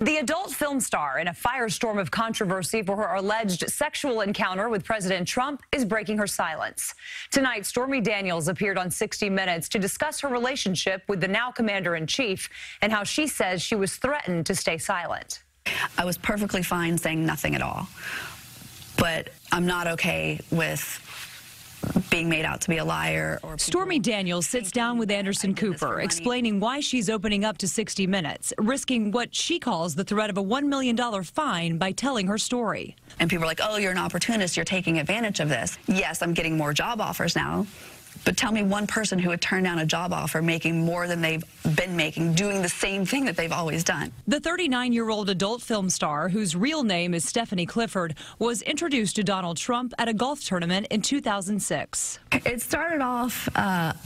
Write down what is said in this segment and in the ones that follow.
The adult film star in a firestorm of controversy for her alleged sexual encounter with President Trump is breaking her silence. Tonight, Stormy Daniels appeared on 60 Minutes to discuss her relationship with the now commander-in-chief and how she says she was threatened to stay silent. I was perfectly fine saying nothing at all, but I'm not okay with being made out to be a liar. Stormy Daniels sits down with Anderson Cooper, explaining why she's opening up to 60 Minutes, risking what she calls the threat of a $1 million fine by telling her story. And people are like, oh, you're an opportunist, you're taking advantage of this. Yes, I'm getting more job offers now, but tell me one person who would turn down a job offer making more than they've been making, doing the same thing that they've always done. The 39-year-old adult film star, whose real name is Stephanie Clifford, was introduced to Donald Trump at a golf tournament in 2006. It started off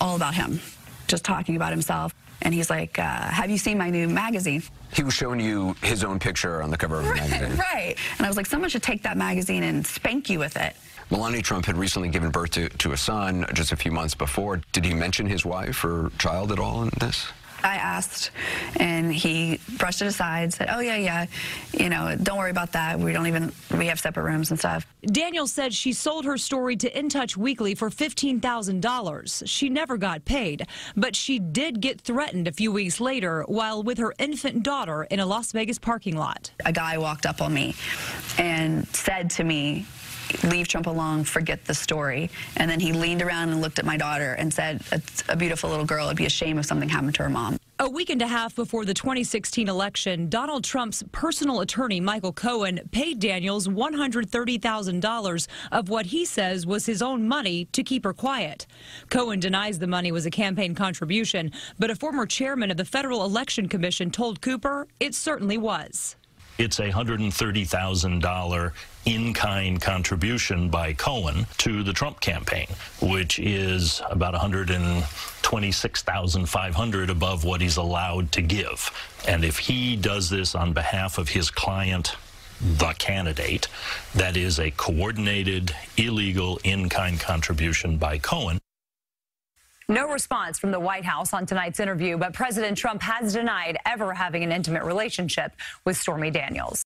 all about him, just talking about himself. And he's like, have you seen my new magazine? He was showing you his own picture on the cover of the magazine. Right. And I was like, someone should take that magazine and spank you with it. Melania Trump had recently given birth to a son just a few months before. Did he mention his wife or child at all in this? I asked, and he brushed it aside, said, oh, yeah, you know, don't worry about that. We have separate rooms and stuff. Daniels said she sold her story to In Touch Weekly for $15,000. She never got paid, but she did get threatened a few weeks later while with her infant daughter in a Las Vegas parking lot. A guy walked up on me and said to me, leave Trump alone, forget the story. And then he leaned around and looked at my daughter and said, it's a beautiful little girl. It'd be a shame if something happened to her mom. A week and a half before the 2016 election, Donald Trump's personal attorney, Michael Cohen, paid Daniels $130,000 of what he says was his own money to keep her quiet. Cohen denies the money was a campaign contribution, but a former chairman of the Federal Election Commission told Cooper it certainly was. It's a $130,000 in-kind contribution by Cohen to the Trump campaign, which is about $126,500 above what he's allowed to give. And if he does this on behalf of his client, the candidate, that is a coordinated, illegal, in-kind contribution by Cohen. No response from the White House on tonight's interview, but President Trump has denied ever having an intimate relationship with Stormy Daniels.